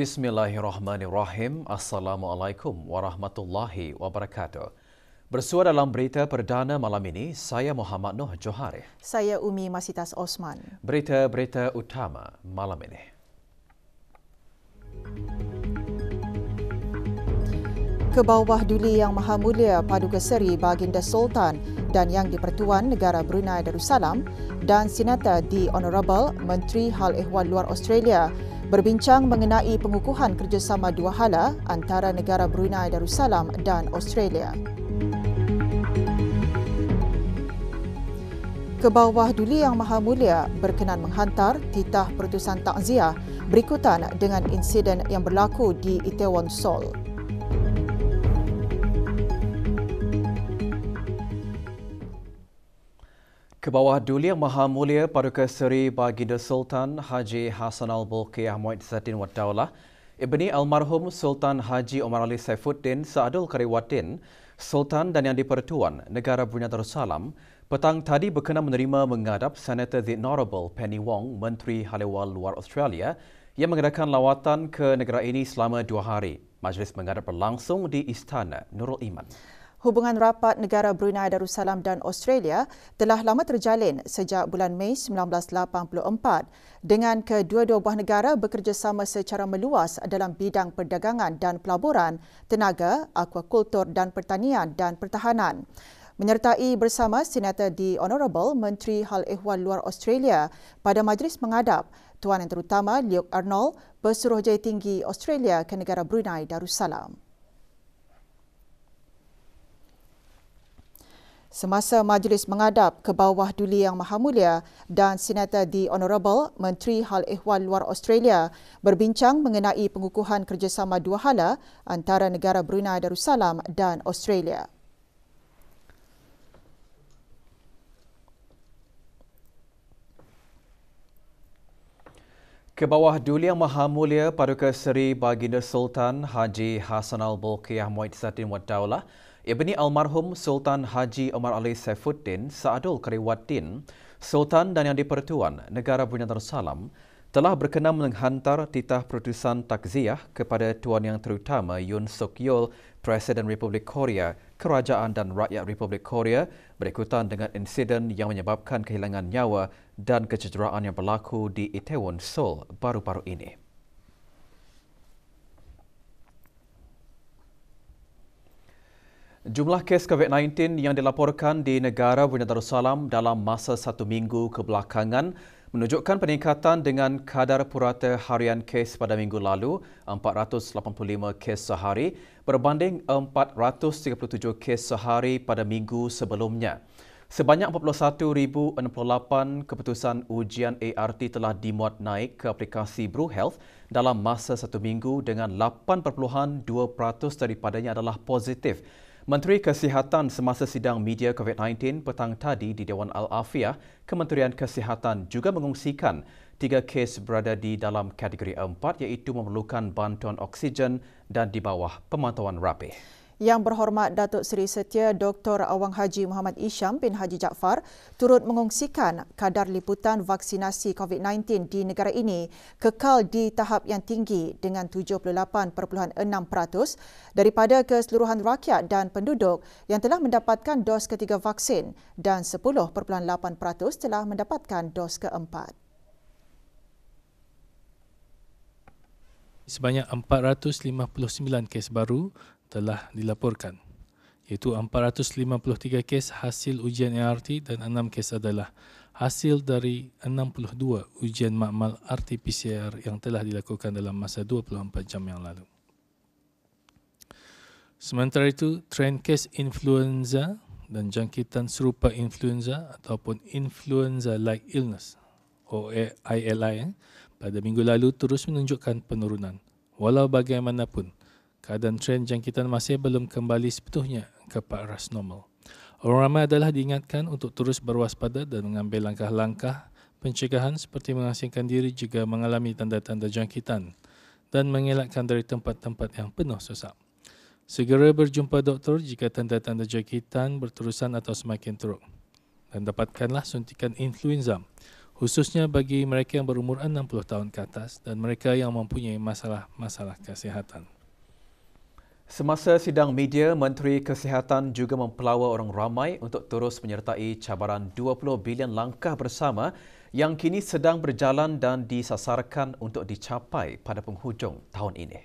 Bismillahirrahmanirrahim. Assalamualaikum warahmatullahi wabarakatuh. Bersua dalam berita perdana malam ini, saya Muhammad Noh Johari. Saya Umi Masitas Osman. Berita-berita utama malam ini. Kebawah Duli Yang Maha Mulia Paduka Seri Baginda Sultan dan Yang di-Pertuan Negara Brunei Darussalam dan Senator The Honourable Menteri Hal Ehwal Luar Australia berbincang mengenai pengukuhan kerjasama dua hala antara negara Brunei Darussalam dan Australia. Kebawah Duli Yang Maha Mulia berkenan menghantar titah perutusan takziah berikutan dengan insiden yang berlaku di Itaewon, Seoul. Kebawah Duli Yang Maha Mulia Paduka Seri Baginda Sultan Haji Hassan Al-Bolkiah Muizzaddin Wad Daulah Ibni Almarhum Sultan Haji Omar Ali Saifuddin Saadul Kariwaddin, Sultan dan Yang di-Pertuan Negara Brunei Darussalam petang tadi berkenan menerima menghadap Senator The Honourable Penny Wong, Menteri Hal Ehwal Luar Australia yang mengadakan lawatan ke negara ini selama 2 hari. Majlis menghadap berlangsung di Istana Nurul Iman. Hubungan rapat negara Brunei Darussalam dan Australia telah lama terjalin sejak bulan Mei 1984 dengan kedua-dua buah negara bekerjasama secara meluas dalam bidang perdagangan dan pelaburan, tenaga, akuakultur dan pertanian dan pertahanan. Menyertai bersama Senator The Honourable Menteri Hal Ehwal Luar Australia pada majlis menghadap Tuan Yang Terutama Luke Arnold, Pesuruhjaya Tinggi Australia ke negara Brunei Darussalam. Semasa majlis menghadap Kebawah Duli Yang Maha Mulia dan Senator The Honourable Menteri Hal Ehwal Luar Australia berbincang mengenai pengukuhan kerjasama dua hala antara negara Brunei Darussalam dan Australia. Kebawah Duli Yang Maha Mulia Paduka Seri Baginda Sultan Haji Hassan Al-Bolkiah Muizzaddin Wad Daulah Ibni Almarhum Sultan Haji Omar Ali Saifuddin Saadul Kariwaddin, Sultan dan Yang di-Pertuan Negara Brunei Darussalam telah berkenan menghantar titah perutusan takziah kepada Tuan Yang Terutama Yoon Suk Yeol, Presiden Republik Korea, Kerajaan dan Rakyat Republik Korea berikutan dengan insiden yang menyebabkan kehilangan nyawa dan kecederaan yang berlaku di Itaewon, Seoul baru-baru ini. Jumlah kes COVID-19 yang dilaporkan di negara Brunei Darussalam dalam masa 1 minggu kebelakangan menunjukkan peningkatan dengan kadar purata harian kes pada minggu lalu 485 kes sehari berbanding 437 kes sehari pada minggu sebelumnya. Sebanyak 41,068 keputusan ujian ART telah dimuat naik ke aplikasi BruHealth dalam masa 1 minggu dengan 8.2% daripadanya adalah positif. Menteri Kesihatan semasa sidang media COVID-19 petang tadi di Dewan Al-Afiah, Kementerian Kesihatan juga mengungsikan 3 kes berada di dalam kategori 4 iaitu memerlukan bantuan oksigen dan di bawah pemantauan rapih. Yang Berhormat Datuk Seri Setia Dr. Awang Haji Muhammad Isham bin Haji Jaafar turut mengongsikan kadar liputan vaksinasi COVID-19 di negara ini kekal di tahap yang tinggi dengan 78.6% daripada keseluruhan rakyat dan penduduk yang telah mendapatkan dos ketiga vaksin dan 10.8% telah mendapatkan dos keempat. Sebanyak 459 kes baru telah dilaporkan, iaitu 453 kes hasil ujian ART dan 6 kes adalah hasil dari 62 ujian makmal RT-PCR yang telah dilakukan dalam masa 24 jam yang lalu. Sementara itu, trend kes influenza dan jangkitan serupa influenza ataupun influenza-like illness (ILI) pada minggu lalu terus menunjukkan penurunan. Walau bagaimanapun, keadaan trend jangkitan masih belum kembali sepenuhnya ke paras normal. Orang ramai adalah diingatkan untuk terus berwaspada dan mengambil langkah-langkah pencegahan seperti mengasingkan diri jika mengalami tanda-tanda jangkitan dan mengelakkan dari tempat-tempat yang penuh sesak. Segera berjumpa doktor jika tanda-tanda jangkitan berterusan atau semakin teruk dan dapatkanlah suntikan influenza khususnya bagi mereka yang berumur 60 tahun ke atas dan mereka yang mempunyai masalah-masalah kesihatan. Semasa sidang media, Menteri Kesihatan juga mempelawa orang ramai untuk terus menyertai cabaran 20 bilion langkah bersama yang kini sedang berjalan dan disasarkan untuk dicapai pada penghujung tahun ini.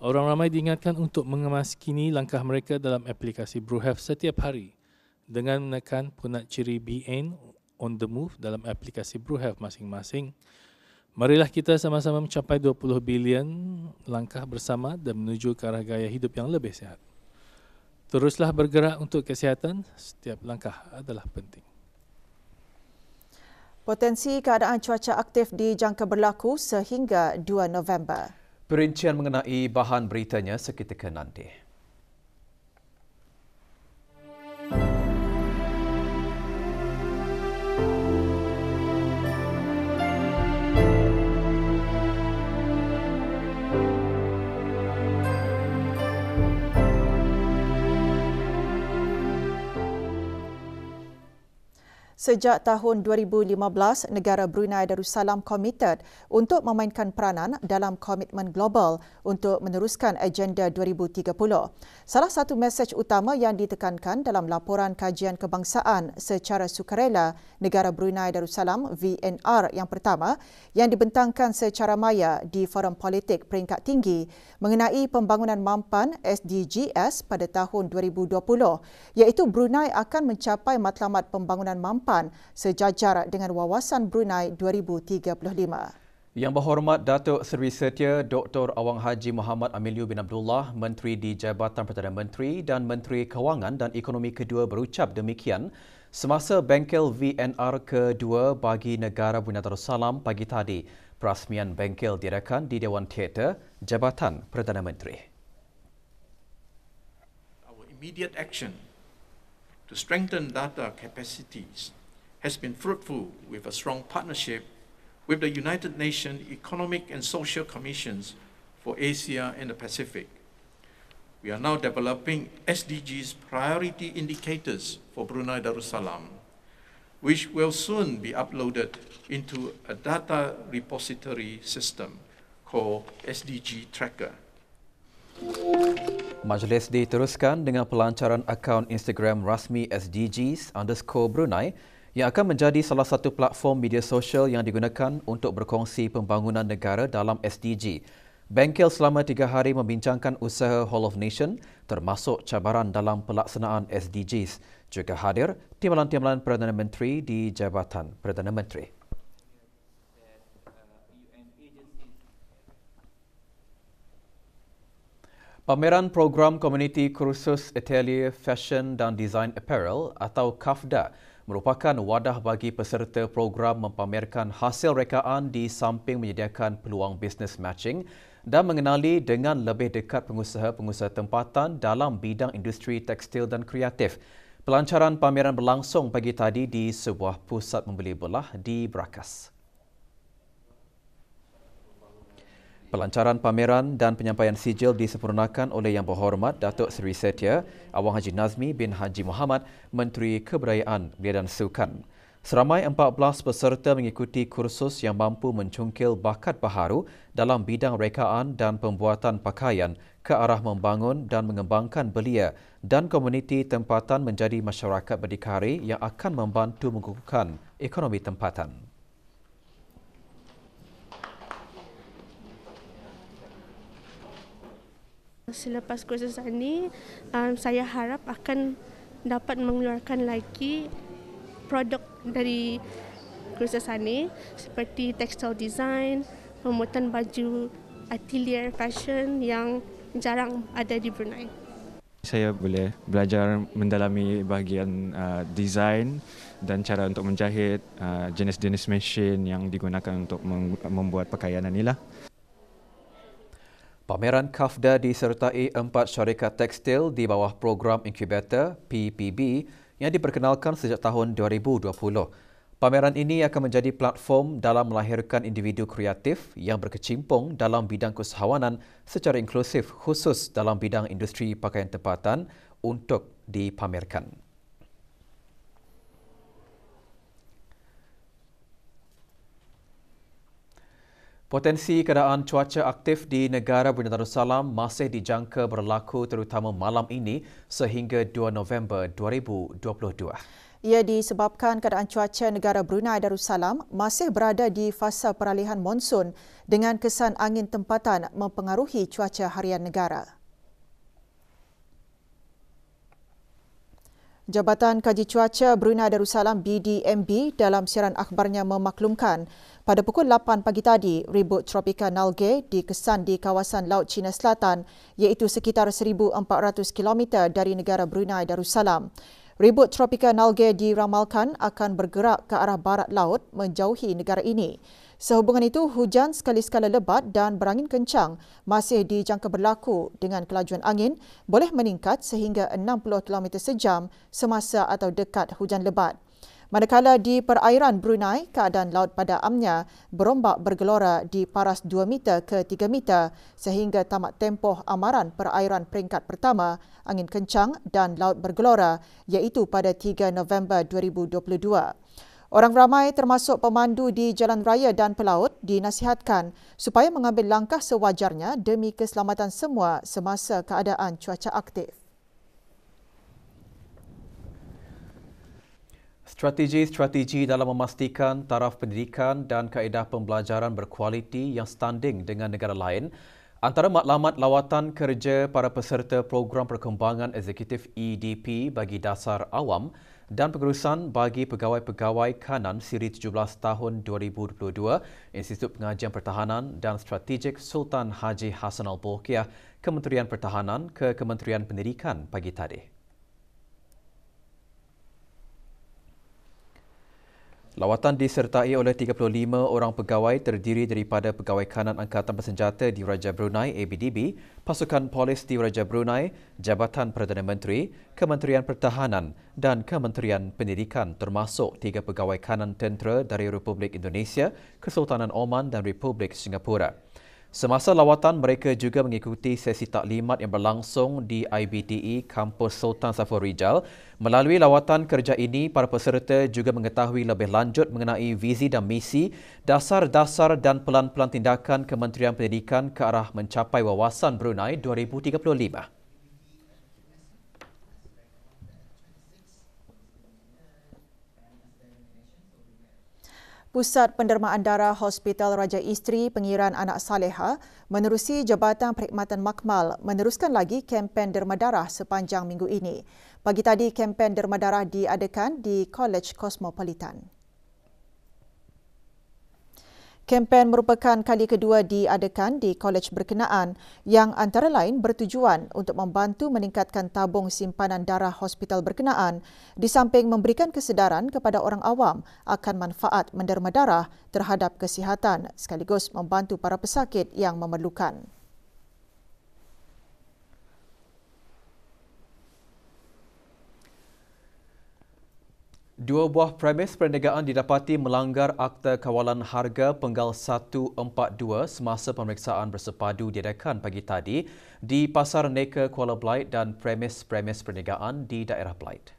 Orang ramai diingatkan untuk mengemaskini langkah mereka dalam aplikasi BruHealth setiap hari dengan menekan punat ciri BN on the move dalam aplikasi BruHealth masing-masing. Marilah kita sama-sama mencapai 20 bilion langkah bersama dan menuju ke arah gaya hidup yang lebih sihat. Teruslah bergerak untuk kesihatan, setiap langkah adalah penting. Potensi keadaan cuaca aktif dijangka berlaku sehingga 2 November. Perincian mengenai bahan beritanya seketika nanti. Sejak tahun 2015, negara Brunei Darussalam komited untuk memainkan peranan dalam komitmen global untuk meneruskan agenda 2030. Salah satu mesej utama yang ditekankan dalam laporan kajian kebangsaan secara sukarela negara Brunei Darussalam VNR yang pertama yang dibentangkan secara maya di Forum Politik Peringkat Tinggi mengenai pembangunan mampan SDGs pada tahun 2020, iaitu Brunei akan mencapai matlamat pembangunan mampan sejajar dengan wawasan Brunei 2035. Yang berhormat Datuk Seri Setia Dr. Awang Haji Muhammad Amiliu bin Abdullah, Menteri di Jabatan Perdana Menteri dan Menteri Kewangan dan Ekonomi kedua berucap demikian semasa bengkel VNR kedua bagi negara Brunei Darussalam pagi tadi. Perasmian bengkel diadakan di Dewan Teater Jabatan Perdana Menteri. Our immediate action to strengthen data capacities has been fruitful with a strong partnership with the United Nations Economic and Social Commissions for Asia and the Pacific. We are now developing SDGs priority indicators for Brunei Darussalam, which will soon be uploaded into a data repository system called SDG Tracker. Majlis diteruskan dengan pelancaran akaun Instagram rasmi SDGs_Brunei yang akan menjadi salah satu platform media sosial yang digunakan untuk berkongsi pembangunan negara dalam SDG. Bengkel selama 3 hari membincangkan usaha Whole of Nation termasuk cabaran dalam pelaksanaan SDGs. Juga hadir timbalan-timbalan Perdana Menteri di Jabatan Perdana Menteri. Pameran Program Komuniti Kursus Atelier Fashion dan Design Apparel atau KAFDA merupakan wadah bagi peserta program mempamerkan hasil rekaan di samping menyediakan peluang bisnes matching dan mengenali dengan lebih dekat pengusaha-pengusaha tempatan dalam bidang industri tekstil dan kreatif. Pelancaran pameran berlangsung pagi tadi di sebuah pusat membeli belah di Brakas. Pelancaran pameran dan penyampaian sijil disempurnakan oleh Yang Berhormat Datuk Seri Setia Awang Haji Nazmi bin Haji Muhammad, Menteri Kebudayaan, Belia dan Sukan. Seramai 14 peserta mengikuti kursus yang mampu mencungkil bakat baharu dalam bidang rekaan dan pembuatan pakaian ke arah membangun dan mengembangkan belia dan komuniti tempatan menjadi masyarakat berdikari yang akan membantu mengukuhkan ekonomi tempatan. Selepas kursus ini, saya harap akan dapat mengeluarkan lagi produk dari kursus ini seperti textile design, pembuatan baju atelier fashion yang jarang ada di Brunei. Saya boleh belajar mendalami bahagian design dan cara untuk menjahit, jenis-jenis mesin yang digunakan untuk membuat pakaian inilah. Pameran KAFDA disertai 4 syarikat tekstil di bawah program inkubator PPB yang diperkenalkan sejak tahun 2020. Pameran ini akan menjadi platform dalam melahirkan individu kreatif yang berkecimpung dalam bidang keusahawanan secara inklusif khusus dalam bidang industri pakaian tempatan untuk dipamerkan. Potensi keadaan cuaca aktif di negara Brunei Darussalam masih dijangka berlaku terutama malam ini sehingga 2 November 2022. Ia disebabkan keadaan cuaca negara Brunei Darussalam masih berada di fasa peralihan monsun dengan kesan angin tempatan mempengaruhi cuaca harian negara. Jabatan Kaji Cuaca Brunei Darussalam BDMB dalam siaran akhbarnya memaklumkan pada pukul 8 pagi tadi, ribut tropika Nalgae dikesan di kawasan Laut Cina Selatan iaitu sekitar 1,400 km dari negara Brunei Darussalam. Ribut tropika Nalgae diramalkan akan bergerak ke arah barat laut menjauhi negara ini. Sehubungan itu, hujan sekali-sekala lebat dan berangin kencang masih dijangka berlaku dengan kelajuan angin boleh meningkat sehingga 60 km sejam semasa atau dekat hujan lebat. Manakala di perairan Brunei, keadaan laut pada amnya berombak bergelora di paras 2 meter ke 3 meter sehingga tamat tempoh amaran perairan peringkat pertama angin kencang dan laut bergelora iaitu pada 3 November 2022. Orang ramai termasuk pemandu di jalan raya dan pelaut dinasihatkan supaya mengambil langkah sewajarnya demi keselamatan semua semasa keadaan cuaca aktif. Strategi-strategi dalam memastikan taraf pendidikan dan kaedah pembelajaran berkualiti yang standing dengan negara lain antara matlamat lawatan kerja para peserta program perkembangan eksekutif EDP bagi dasar awam dan pengurusan bagi pegawai-pegawai kanan siri 17 tahun 2022 Institut Pengajian Pertahanan dan Strategik Sultan Haji Hassan Al-Bolkiah Kementerian Pertahanan ke Kementerian Pendidikan pagi tadi. Lawatan disertai oleh 35 orang pegawai terdiri daripada Pegawai Kanan Angkatan Bersenjata di Raja Brunei ABDB, Pasukan Polis di Raja Brunei, Jabatan Perdana Menteri, Kementerian Pertahanan dan Kementerian Pendidikan termasuk 3 Pegawai Kanan Tentera dari Republik Indonesia, Kesultanan Oman dan Republik Singapura. Semasa lawatan, mereka juga mengikuti sesi taklimat yang berlangsung di IBTE Kampus Sultan Safur Rijal. Melalui lawatan kerja ini, para peserta juga mengetahui lebih lanjut mengenai visi dan misi, dasar-dasar dan pelan-pelan tindakan Kementerian Pendidikan ke arah mencapai wawasan Brunei 2035. Pusat Pendermaan Darah Hospital Raja Isteri Pengiraan Anak Saleha menerusi Jabatan Perkhidmatan Makmal meneruskan lagi kempen derma darah sepanjang minggu ini. Pagi tadi, kempen derma darah diadakan di College Cosmopolitan. Kempen merupakan kali kedua diadakan di kolej berkenaan yang antara lain bertujuan untuk membantu meningkatkan tabung simpanan darah hospital berkenaan di samping memberikan kesedaran kepada orang awam akan manfaat menderma darah terhadap kesihatan sekaligus membantu para pesakit yang memerlukan. Dua buah premis perniagaan didapati melanggar Akta Kawalan Harga Penggal 142 semasa pemeriksaan bersepadu diadakan pagi tadi di Pasar Neka Kuala Belait dan premis-premis perniagaan di daerah Belait.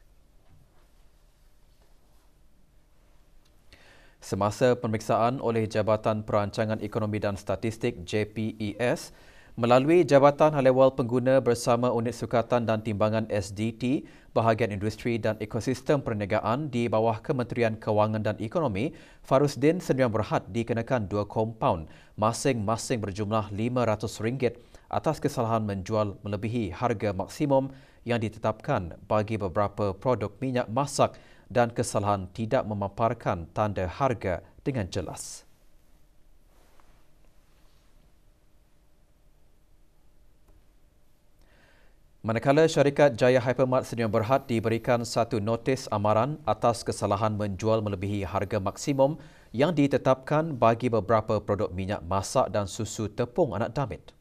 Semasa pemeriksaan oleh Jabatan Perancangan Ekonomi dan Statistik JPES, melalui Jabatan Hal Ehwal Pengguna bersama Unit Sukatan dan Timbangan SDT, Bahagian Industri dan Ekosistem Perniagaan di bawah Kementerian Kewangan dan Ekonomi, Farusdin Sendirian Berhad dikenakan 2 kompaun masing-masing berjumlah RM500 atas kesalahan menjual melebihi harga maksimum yang ditetapkan bagi beberapa produk minyak masak dan kesalahan tidak memaparkan tanda harga dengan jelas. Manakala syarikat Jaya Hypermart Sdn Bhd diberikan satu notis amaran atas kesalahan menjual melebihi harga maksimum yang ditetapkan bagi beberapa produk minyak masak dan susu tepung anak damit.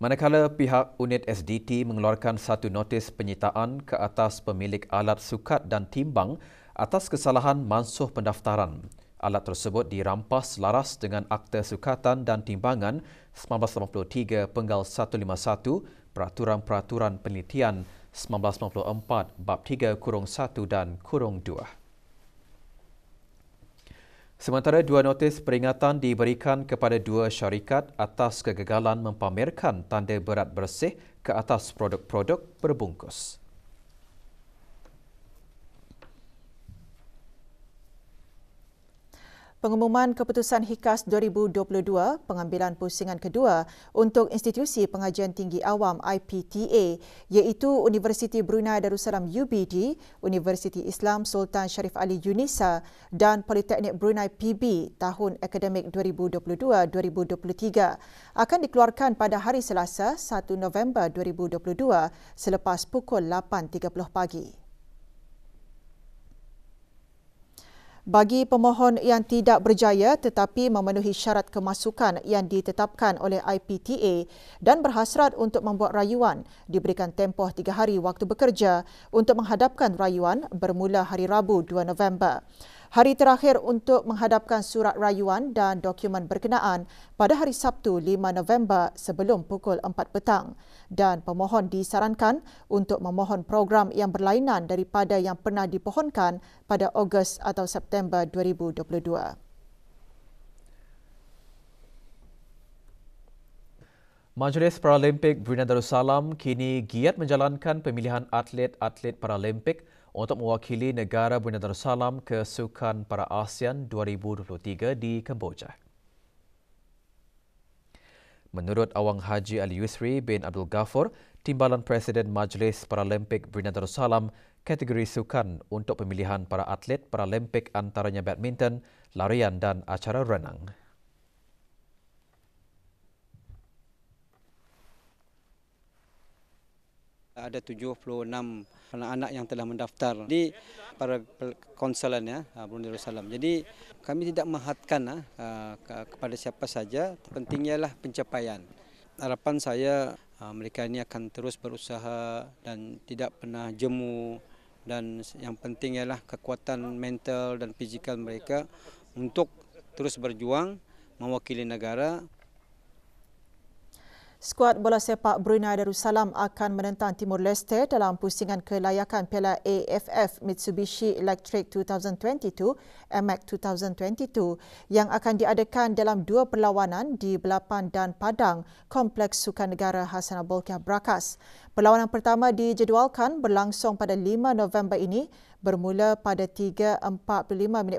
Manakala pihak unit SDT mengeluarkan satu notis penyitaan ke atas pemilik alat sukat dan timbang atas kesalahan mansuh pendaftaran. Alat tersebut dirampas selaras dengan Akta Sukatan dan Timbangan 1983 Penggal 151 Peraturan-Peraturan Penelitian 1994 Bab 3-1 dan -2. Sementara 2 notis peringatan diberikan kepada 2 syarikat atas kegagalan mempamerkan tanda berat bersih ke atas produk-produk berbungkus. Pengumuman Keputusan HIKAS 2022, pengambilan pusingan kedua untuk Institusi Pengajian Tinggi Awam IPTA iaitu Universiti Brunei Darussalam UBD, Universiti Islam Sultan Sharif Ali Unisa dan Politeknik Brunei PB tahun akademik 2022-2023 akan dikeluarkan pada hari Selasa 1 November 2022 selepas pukul 8.30 pagi. Bagi pemohon yang tidak berjaya tetapi memenuhi syarat kemasukan yang ditetapkan oleh IPTA dan berhasrat untuk membuat rayuan, diberikan tempoh 3 hari waktu bekerja untuk menghadapkan rayuan bermula hari Rabu 2 November. Hari terakhir untuk menghadapkan surat rayuan dan dokumen berkenaan pada hari Sabtu 5 November sebelum pukul 4 petang dan pemohon disarankan untuk memohon program yang berlainan daripada yang pernah dipohonkan pada Ogos atau September 2022. Majlis Paralimpik Brunei Darussalam kini giat menjalankan pemilihan atlet-atlet Paralimpik untuk mewakili negara Brunei Darussalam ke Sukan Para ASEAN 2023 di Kemboja. Menurut Awang Haji Ali Yusri bin Abdul Ghafur, Timbalan Presiden Majlis Paralimpik Brunei Darussalam, kategori sukan untuk pemilihan para atlet Paralimpik antaranya badminton, larian dan acara renang. Ada 76 anak-anak yang telah mendaftar di para konsulan Brunei Darussalam. Jadi kami tidak menghadkan kepada siapa saja, pentingnya lah pencapaian. Harapan saya mereka ini akan terus berusaha dan tidak pernah jemu, dan yang penting ialah kekuatan mental dan fizikal mereka untuk terus berjuang mewakili negara. Skuad bola sepak Brunei Darussalam akan menentang Timur Leste dalam pusingan kelayakan Piala AFF Mitsubishi Electric 2022 (AMEC 2022) yang akan diadakan dalam 2 perlawanan di Belapan dan Padang, Kompleks Sukan Negara Hassanal Bolkiah Brakas. Perlawanan pertama dijadualkan berlangsung pada 5 November ini bermula pada 3.45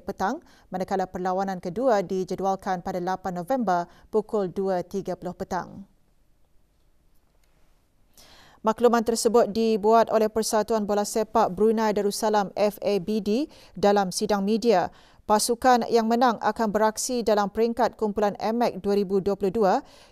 petang, manakala perlawanan kedua dijadualkan pada 8 November pukul 2.30 petang. Makluman tersebut dibuat oleh Persatuan Bola Sepak Brunei Darussalam FABD dalam sidang media. Pasukan yang menang akan beraksi dalam peringkat kumpulan AMEC 2022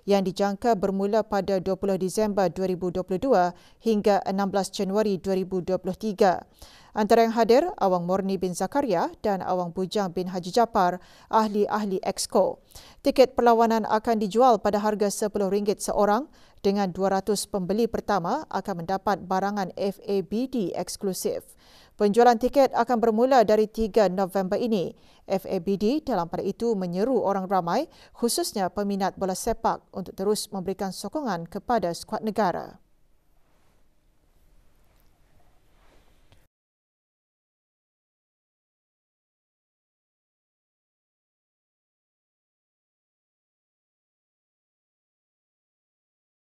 yang dijangka bermula pada 20 Disember 2022 hingga 16 Januari 2023. Antara yang hadir, Awang Morni bin Zakaria dan Awang Bujang bin Haji Japar, ahli-ahli Exco. Tiket perlawanan akan dijual pada harga RM10 seorang dengan 200 pembeli pertama akan mendapat barangan FABD eksklusif. Penjualan tiket akan bermula dari 3 November ini. FABD dalam pada itu menyeru orang ramai, khususnya peminat bola sepak, untuk terus memberikan sokongan kepada skuad negara.